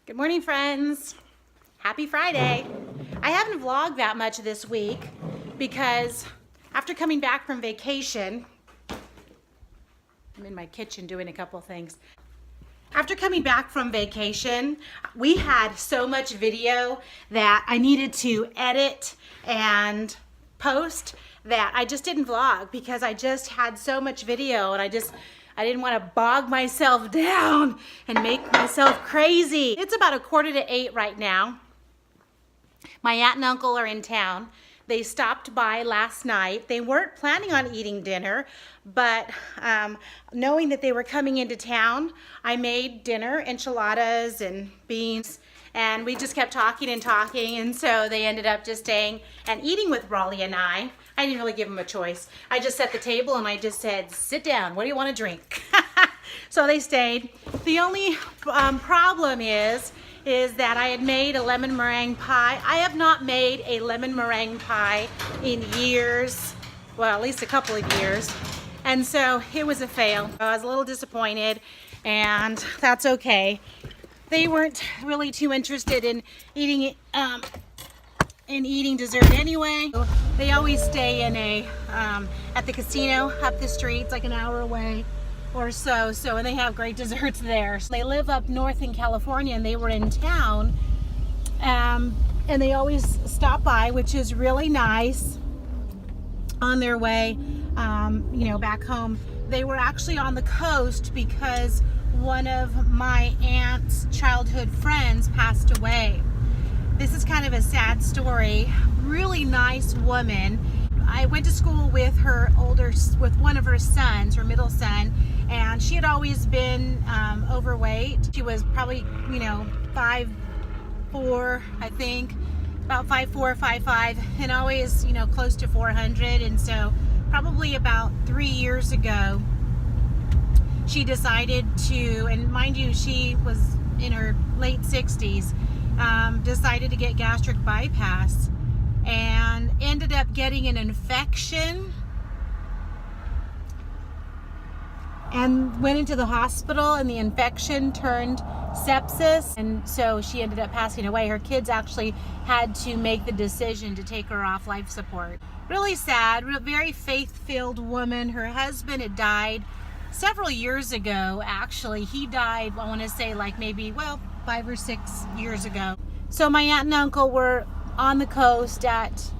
Good morning, friends. Happy Friday. I haven't vlogged that much this week because after coming back from vacation, I'm in my kitchen doing a couple things. After coming back from vacation, we had so much video that I needed to edit and post that I just didn't vlog because I just had so much video and I didn't want to bog myself down and make myself crazy. It's about 7:45 right now. My aunt and uncle are in town. They stopped by last night. They weren't planning on eating dinner, but knowing that they were coming into town, I made dinner, enchiladas and beans, and we just kept talking, and so they ended up just staying and eating with Raleigh and I. I didn't really give them a choice. I just set the table and I just said, sit down, what do you want to drink? So they stayed. The only problem is that I had made a lemon meringue pie. I have not made a lemon meringue pie in years, well, at least a couple of years. And so it was a fail. I was a little disappointed, and that's okay. They weren't really too interested in eating dessert anyway. They always stay in at the casino up the street. It's like an hour away or so, and they have great desserts there. So they live up north in California, and they were in town, and they always stop by, which is really nice, on their way back home. They were actually on the coast because one of my aunt's childhood friends passed away. This is kind of a sad story. Really nice woman. I went to school with with one of her sons, her middle son, and she had always been overweight. She was probably, 5'4", I think, about 5'4", 5'5", and always, close to 400. And so probably about 3 years ago, she decided to, and mind you, she was in her late 60s, decided to get gastric bypass and ended up getting an infection and went into the hospital, and the infection turned sepsis, and so she ended up passing away. Her kids actually had to make the decision to take her off life support. Really sad, very faith-filled woman. Her husband had died several years ago, actually. He died, I want to say, like maybe, 5 or 6 years ago. So my aunt and uncle were on the coast at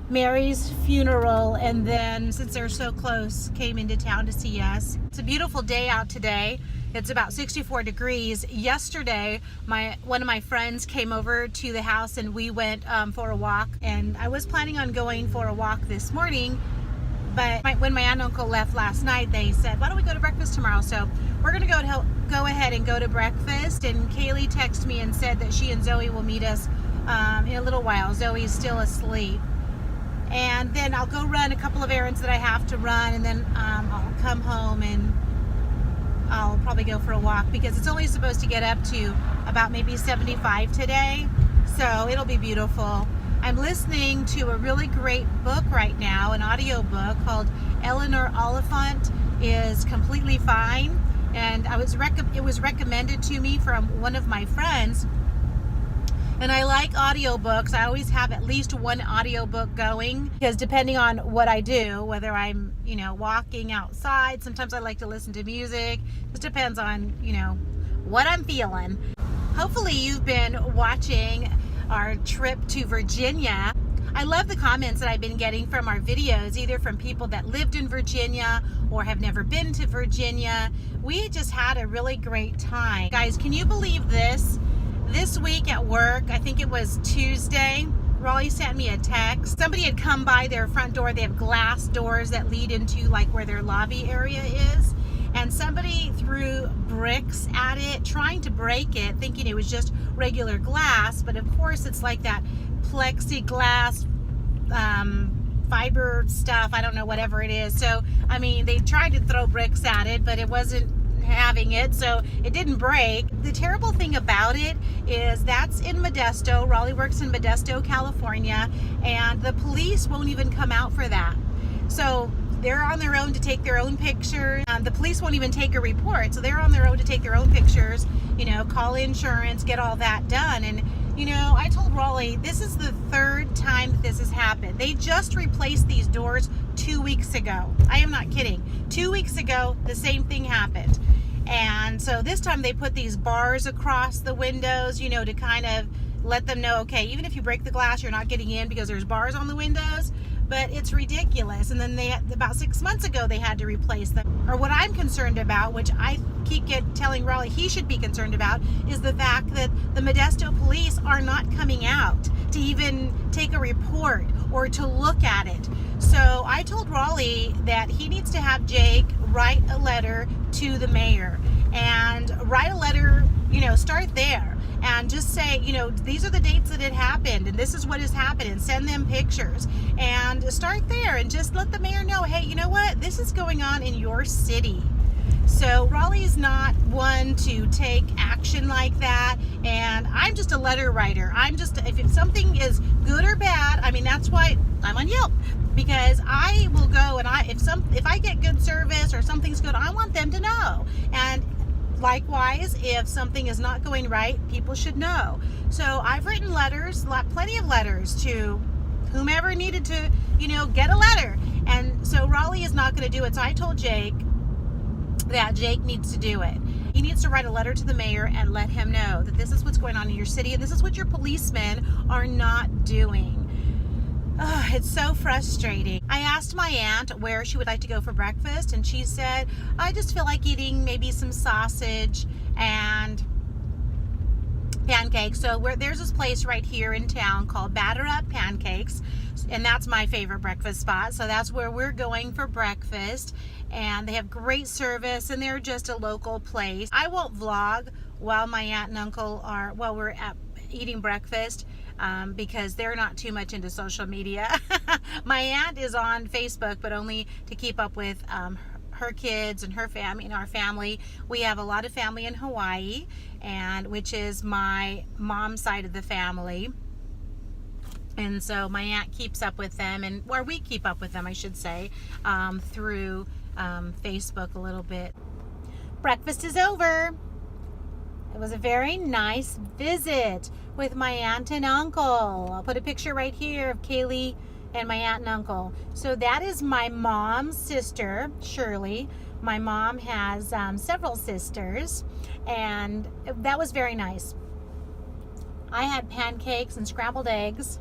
Mary's funeral, and then, since they're so close, came into town to see us. It's a beautiful day out today. It's about 64 degrees. Yesterday, one of my friends came over to the house and we went for a walk, and I was planning on going for a walk this morning, but when my aunt and uncle left last night, they said, why don't we go to breakfast tomorrow? So we're gonna go ahead and go to breakfast, and Kaylee texted me and said that she and Zoe will meet us in a little while. Zoe's still asleep. And then I'll go run a couple of errands that I have to run, and then I'll come home and I'll probably go for a walk, because it's only supposed to get up to about maybe 75 today, so it'll be beautiful. I'm listening to a really great book right now, an audio book called Eleanor Oliphant is Completely Fine, and it was recommended to me from one of my friends. And I like audiobooks. I always have at least one audiobook going, because depending on what I do, whether I'm, walking outside, sometimes I like to listen to music. Just depends on, what I'm feeling. Hopefully you've been watching our trip to Virginia. I love the comments that I've been getting from our videos, either from people that lived in Virginia or have never been to Virginia. We just had a really great time. Guys, can you believe this? This week at work, I think it was Tuesday, Raleigh sent me a text. Somebody had come by their front door. They have glass doors that lead into like where their lobby area is. And somebody threw bricks at it, trying to break it, thinking it was just regular glass. But of course it's like that plexiglass fiber stuff. I don't know, whatever it is. So, I mean, they tried to throw bricks at it, but it wasn't having it, so it didn't break. The terrible thing about it is that's in Modesto. Raleigh works in Modesto, California, and the police won't even come out for that. So they're on their own to take their own pictures. The police won't even take a report, so they're on their own to take their own pictures, call insurance, get all that done. And I told Raleigh, this is the third time that this has happened. They just replaced these doors 2 weeks ago. I am not kidding. 2 weeks ago, the same thing happened. And so this time they put these bars across the windows, to kind of let them know, okay, even if you break the glass, you're not getting in because there's bars on the windows. But it's ridiculous. And then about 6 months ago, they had to replace them. Or what I'm concerned about, which I keep telling Raleigh he should be concerned about, is the fact that the Modesto police are not coming out to even take a report or to look at it. So I told Raleigh that he needs to have Jake write a letter to the mayor, and write a letter, start there. And just say, these are the dates that it happened, and this is what has happened, and send them pictures. And start there, and just let the mayor know, hey, you know what? This is going on in your city. So Raleigh's not one to take action like that, and I'm just a letter writer. If something is good or bad, that's why I'm on Yelp, because I will go and if I get good service or something's good, I want them to know. And likewise, if something is not going right, people should know. So I've written letters, plenty of letters to whomever needed to, get a letter. And so Raleigh is not going to do it. So I told Jake that Jake needs to do it. He needs to write a letter to the mayor and let him know that this is what's going on in your city and this is what your policemen are not doing. Oh, it's so frustrating. I asked my aunt where she would like to go for breakfast, and she said, I just feel like eating maybe some sausage and pancakes. So there's this place right here in town called Batter Up Pancakes, and that's my favorite breakfast spot. So that's where we're going for breakfast, and they have great service, and they're just a local place. I won't vlog while my aunt and uncle we're eating breakfast, because they're not too much into social media. My aunt is on Facebook, but only to keep up with her kids and her family and our family. We have a lot of family in Hawaii, which is my mom's side of the family. And so my aunt keeps up with them, or we keep up with them, I should say, through Facebook a little bit. Breakfast is over. It was a very nice visit with my aunt and uncle. I'll put a picture right here of Kaylee and my aunt and uncle. So that is my mom's sister, Shirley. My mom has several sisters, and that was very nice. I had pancakes and scrambled eggs.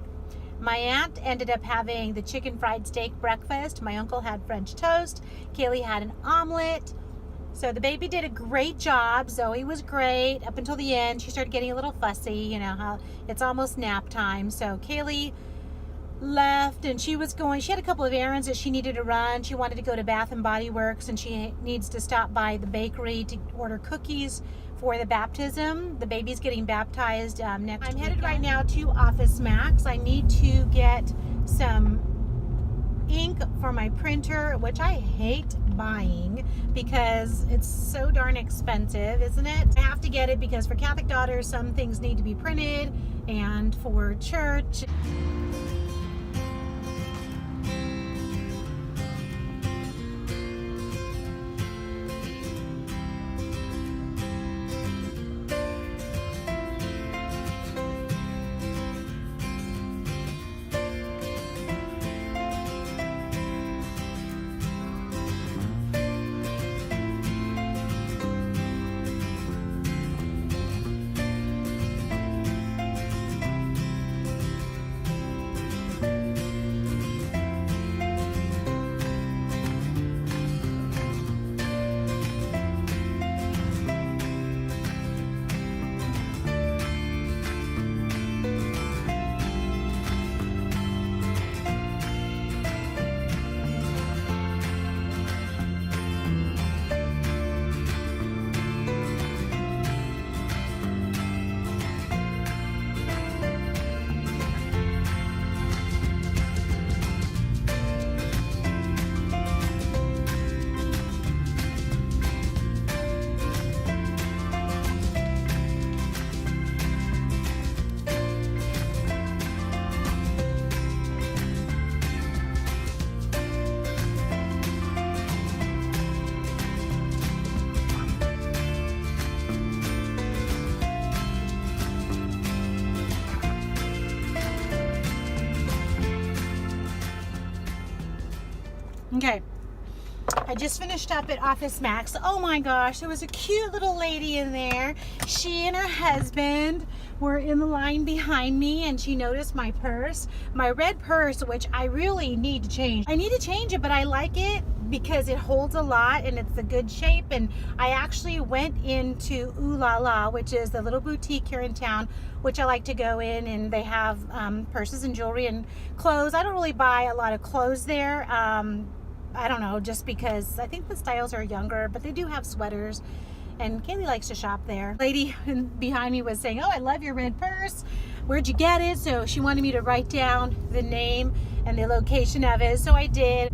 My aunt ended up having the chicken fried steak breakfast. My uncle had French toast. Kaylee had an omelet. So the baby did a great job. Zoe was great up until the end. She started getting a little fussy, how it's almost nap time. So Kaylee left, and she had a couple of errands that she needed to run. She wanted to go to Bath and Body Works, and she needs to stop by the bakery to order cookies for the baptism. The baby's getting baptized next week. I'm headed right now to Office Max. I need to get some ink for my printer, which I hate buying because it's so darn expensive, isn't it? I have to get it because for Catholic daughters, some things need to be printed, and for church. Okay. I just finished up at Office Max. Oh my gosh, there was a cute little lady in there. She and her husband were in the line behind me, and she noticed my purse, my red purse, which I really need to change. I need to change it, but I like it because it holds a lot and it's a good shape. And I actually went into Ooh La La, which is the little boutique here in town, which I like to go in, and they have purses and jewelry and clothes. I don't really buy a lot of clothes there. I don't know, just because I think the styles are younger, but they do have sweaters, and Kaylee likes to shop there. Lady behind me was saying, oh, I love your red purse. Where'd you get it? So she wanted me to write down the name and the location of it, so I did.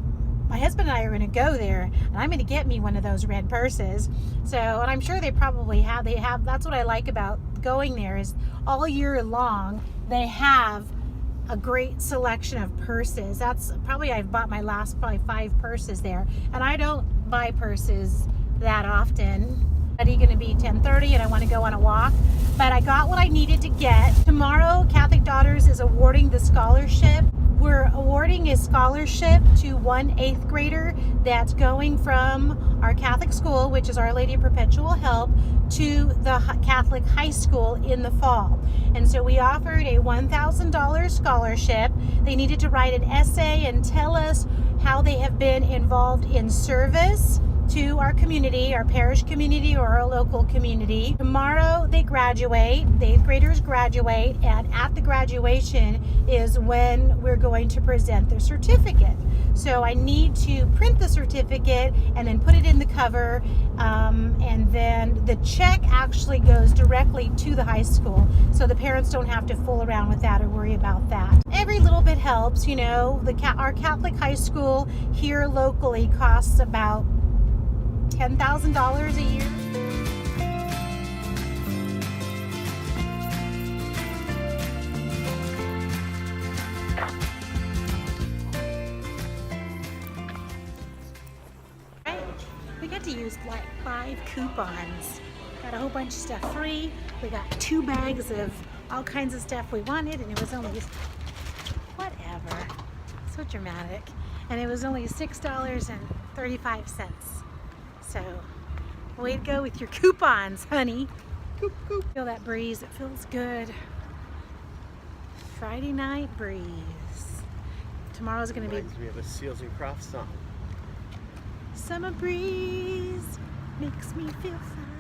My husband and I are going to go there, and I'm going to get me one of those red purses. So, and I'm sure they probably have, that's what I like about going there, is all year long they have a great selection of purses. That's probably, I've bought my last probably 5 purses there, and I don't buy purses that often. It's going to be 10:30 and I want to go on a walk, but I got what I needed to get. Tomorrow Catholic Daughters is awarding the scholarship. We're awarding a scholarship to one 8th grader that's going from our Catholic school, which is Our Lady of Perpetual Help, to the Catholic high school in the fall. And so we offered a $1,000 scholarship. They needed to write an essay and tell us how they have been involved in service to our community, our parish community, or our local community. Tomorrow they graduate, the 8th graders graduate, and at the graduation is when we're going to present their certificate. So I need to print the certificate and then put it in the cover, and then the check actually goes directly to the high school, so the parents don't have to fool around with that or worry about that. Every little bit helps, you know. Our Catholic high school here locally costs about $10,000 a year. Right, we got to use like 5 coupons. Got a whole bunch of stuff free. We got 2 bags of all kinds of stuff we wanted, and it was only, whatever, so dramatic. And it was only $6.35. So, way to go with your coupons, honey. Coop, coop. Feel that breeze, it feels good. Friday night breeze. Tomorrow's gonna be... We have a Seals and Crofts song. Summer breeze makes me feel fine.